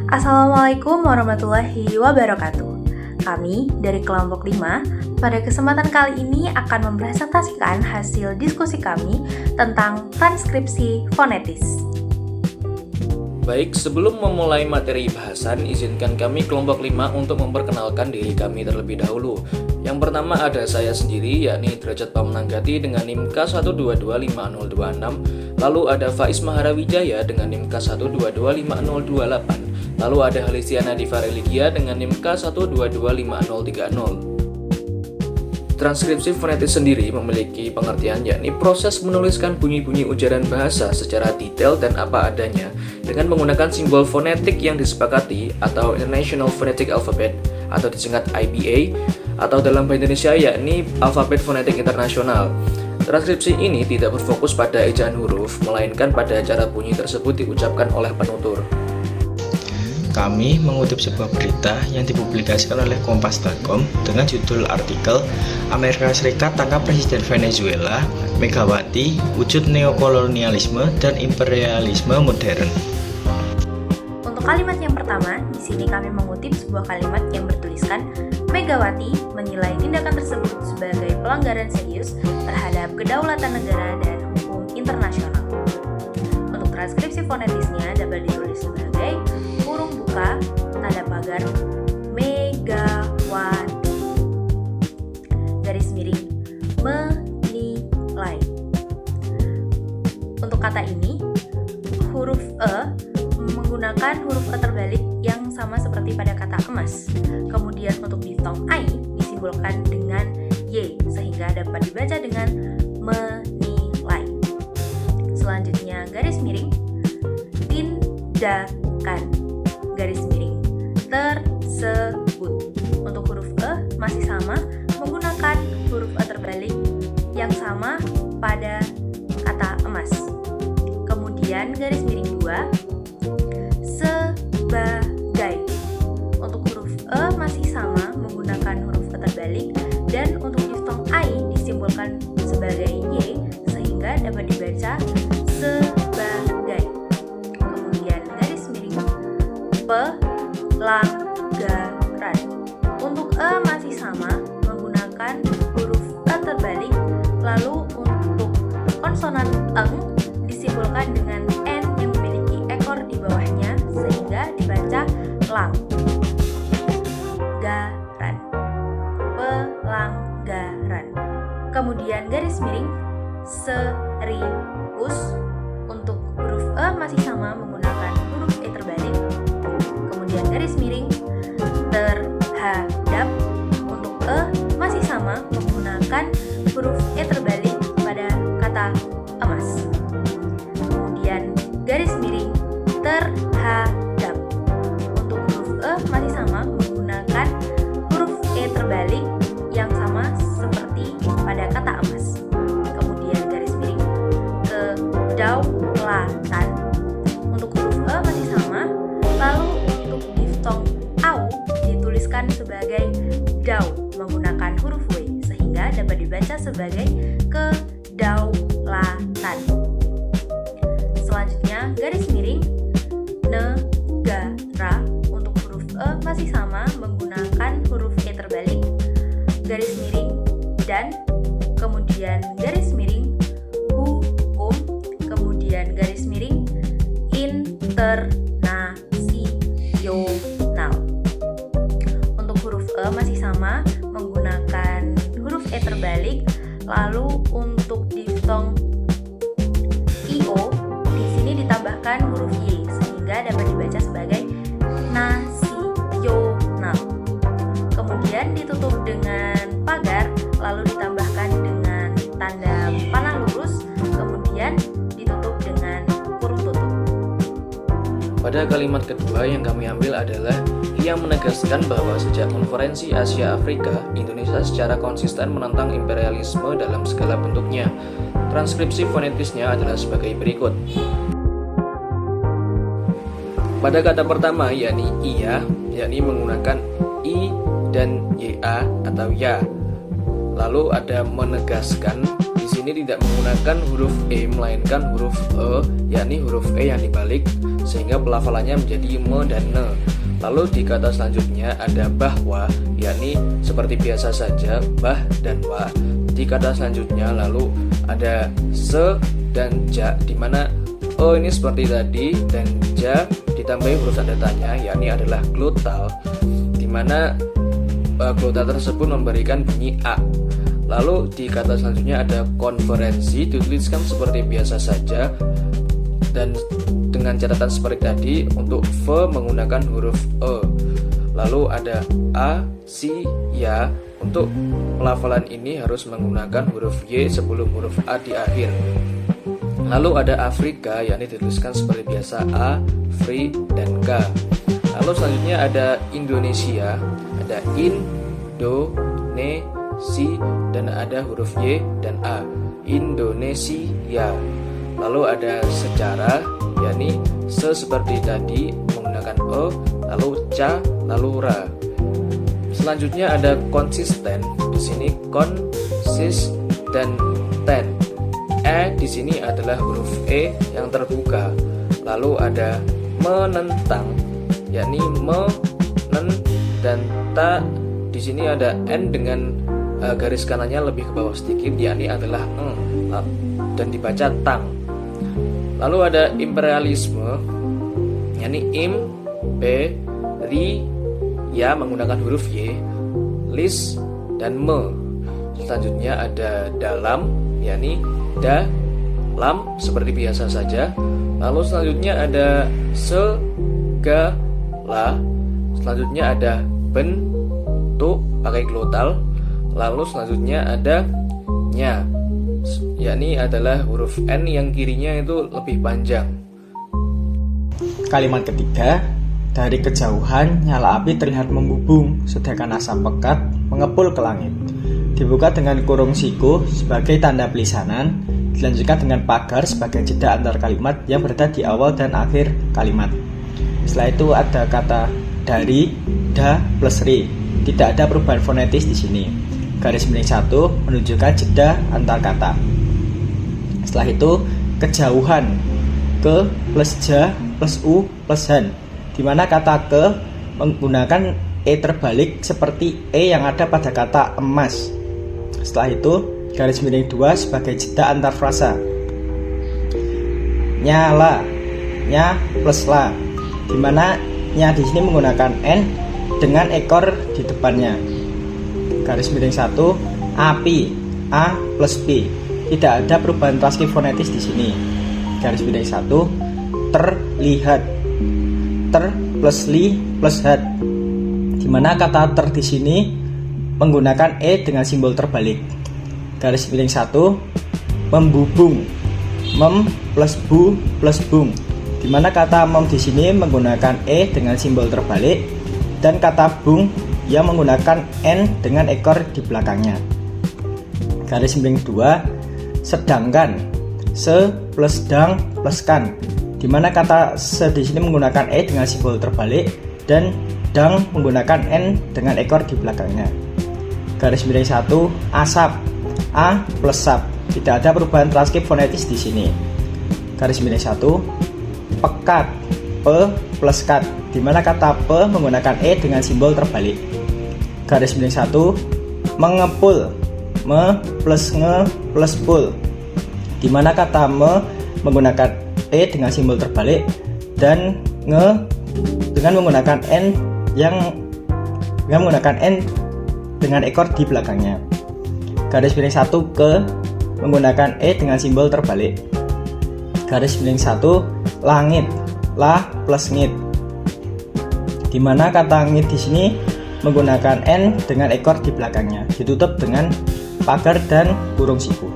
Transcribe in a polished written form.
Assalamualaikum warahmatullahi wabarakatuh. Kami dari kelompok 5 pada kesempatan kali ini akan mempresentasikan hasil diskusi kami tentang transkripsi fonetis. Baik, sebelum memulai materi bahasan, izinkan kami kelompok 5 untuk memperkenalkan diri kami terlebih dahulu. Yang pertama ada saya sendiri, yakni Derajat Pamananggati dengan NIM K1225026. Lalu ada Faiz Maharawijaya dengan NIM K1225028. Lalu ada Halisiana Diva Religia dengan NIM K1225030. Transkripsi fonetis sendiri memiliki pengertian yakni proses menuliskan bunyi-bunyi ujaran bahasa secara detail dan apa adanya dengan menggunakan simbol fonetik yang disepakati atau International Phonetic Alphabet atau disingkat IPA atau dalam bahasa Indonesia yakni Alfabet Fonetik Internasional. Transkripsi ini tidak berfokus pada ejaan huruf, melainkan pada cara bunyi tersebut diucapkan oleh penutur. Kami mengutip sebuah berita yang dipublikasikan oleh Kompas.com dengan judul artikel Amerika Serikat tangkap Presiden Venezuela, Megawati, wujud neokolonialisme dan imperialisme modern. Untuk kalimat yang pertama, di sini kami mengutip sebuah kalimat yang bertuliskan Megawati menilai tindakan tersebut sebagai pelanggaran serius terhadap kedaulatan negara dan hukum internasional. Untuk transkripsi fonetisnya dapat ditulis sebagai kurung buka, tanda pagar, Megawati, garis miring, menilai. Untuk kata ini, huruf E menggunakan huruf E terbalik yang sama seperti pada kata emas. Kemudian untuk diftong I disimbolkan dengan Y sehingga dapat dibaca dengan menilai. Selanjutnya garis miring, tindakan, garis miring, tersebut. Untuk huruf E masih sama menggunakan huruf E terbalik yang sama pada kata emas. Kemudian garis miring 2, sebagai. Untuk huruf E masih sama menggunakan huruf E terbalik dan untuk diftong I disimbolkan sebagai Y sehingga dapat dibaca sebagai. Kemudian garis miring pelanggaran. Untuk E masih sama menggunakan huruf E terbalik, lalu untuk konsonan eng disimbolkan dengan N yang memiliki ekor di bawahnya sehingga dibaca lang. Garan, pelanggaran. Kemudian garis miring serius. Untuk huruf E masih sama menggunakan huruf E terbalik. Kemudian garis miring terhadap. Untuk E masih sama menggunakan huruf E terbalik pada kata emas. Kemudian garis miring terhadap. Untuk huruf E masih sama menggunakan huruf E terbalik yang sama seperti pada kata emas. Kemudian garis miring kedaulatan. Untuk huruf E masih sama, lalu untuk diftong au dituliskan sebagai dau menggunakan huruf W sehingga dapat dibaca sebagai kedaulatan. Selanjutnya garis miring negara. Untuk huruf E masih sama menggunakan huruf E terbalik, garis miring dan, kemudian garis miring hukum, kemudian garis miring internasional. Untuk huruf E masih sama menggunakan huruf E terbalik, lalu untuk diftong IO di sini ditambahkan huruf Y sehingga dapat dibaca sebagai nasional. Kemudian ditutup dengan pagar, lalu ditambahkan dengan tanda panah lurus, kemudian ditutup dengan kurung tutup. Pada kalimat kedua yang kami ambil adalah ia menegaskan bahwa sejak konferensi Asia Afrika, Indonesia secara konsisten menentang imperialisme dalam segala bentuknya. Transkripsi fonetisnya adalah sebagai berikut. Pada kata pertama yakni iya, yakni menggunakan I dan YA atau ya. Lalu ada menegaskan, di sini tidak menggunakan huruf E melainkan huruf E, yakni huruf E yang dibalik sehingga pelafalannya menjadi me dan ne. Lalu di kata selanjutnya ada bahwa, yakni seperti biasa saja bah dan wa. Di kata selanjutnya lalu ada se dan ja, di mana ini seperti tadi dan ja ditambahi huruf tanda tanya, yakni adalah glotal, di mana glotal tersebut memberikan bunyi a. Lalu di kata selanjutnya ada konferensi, dituliskan seperti biasa saja dan dengan catatan seperti tadi untuk v menggunakan huruf e. Lalu ada a, si, ya. Untuk pelafalan ini harus menggunakan huruf y sebelum huruf a di akhir. Lalu ada Afrika, yakni dituliskan seperti biasa a, fri, dan k. Lalu selanjutnya ada Indonesia, ada in, do, ne, si, dan ada huruf y dan a, Indonesia. Lalu ada sejarah, yakni se seperti tadi menggunakan e, lalu ca, lalu ra. Selanjutnya ada konsisten, di sini kon, sis, dan ten. Di sini adalah huruf e yang terbuka. Lalu ada menentang, yakni me, nen, dan ta. Di sini ada n dengan garis kanannya lebih ke bawah sedikit, yakni adalah dan dibaca tang. Lalu ada imperialisme, yakni im, p, ri, ya menggunakan huruf y, lis, dan me. Selanjutnya ada dalam, yakni da, lam seperti biasa saja. Lalu selanjutnya ada se, ga, la. Selanjutnya ada ben, tu pakai glotal. Lalu selanjutnya ada nya, yakni adalah huruf n yang kirinya itu lebih panjang. Kalimat ketiga, dari kejauhan nyala api terlihat membubung, sedangkan asap pekat mengepul ke langit. Dibuka dengan kurung siku sebagai tanda pelisanan, dilanjutkan dengan pagar sebagai jeda antar kalimat yang berada di awal dan akhir kalimat. Setelah itu ada kata dari, da, plus ri. Tidak ada perubahan fonetis di sini. Garis miring 1 menunjukkan jeda antar kata. Setelah itu kejauhan, ke plus ja plus u plus han, di mana kata ke menggunakan e terbalik seperti e yang ada pada kata emas. Setelah itu garis miring 2 sebagai jeda antar frasa. Nyala, nya plus la, di mana nya di sini menggunakan n dengan ekor di depannya. Garis miring 1 api, a plus p. Tidak ada perubahan transkrip fonetis di sini. Garis miring 1 terlihat, ter plus li plus hat, di mana kata ter di sini menggunakan e dengan simbol terbalik. Garis miring 1 membubung, mem plus bu plus bung, di mana kata mem di sini menggunakan e dengan simbol terbalik dan kata bung yang menggunakan n dengan ekor di belakangnya. Garis miring 2 sedangkan, se plus dang plus kan, di mana kata se di sini menggunakan e dengan simbol terbalik dan dang menggunakan n dengan ekor di belakangnya. Garis miring 1 asap, a plus sap. Tidak ada perubahan transkrip fonetis di sini. Garis miring 1 pekat, p plus kat, di mana kata p menggunakan e dengan simbol terbalik. Garis miring 1 mengepul, me plus nge plus pul, di mana kata me menggunakan e dengan simbol terbalik dan nge dengan menggunakan n yang menggunakan n dengan ekor di belakangnya. Garis miring 1 ke menggunakan e dengan simbol terbalik. Garis miring 1 langit, la plus ngit, di mana kata ngit di sini menggunakan n dengan ekor di belakangnya, ditutup dengan pagar dan kurung siku.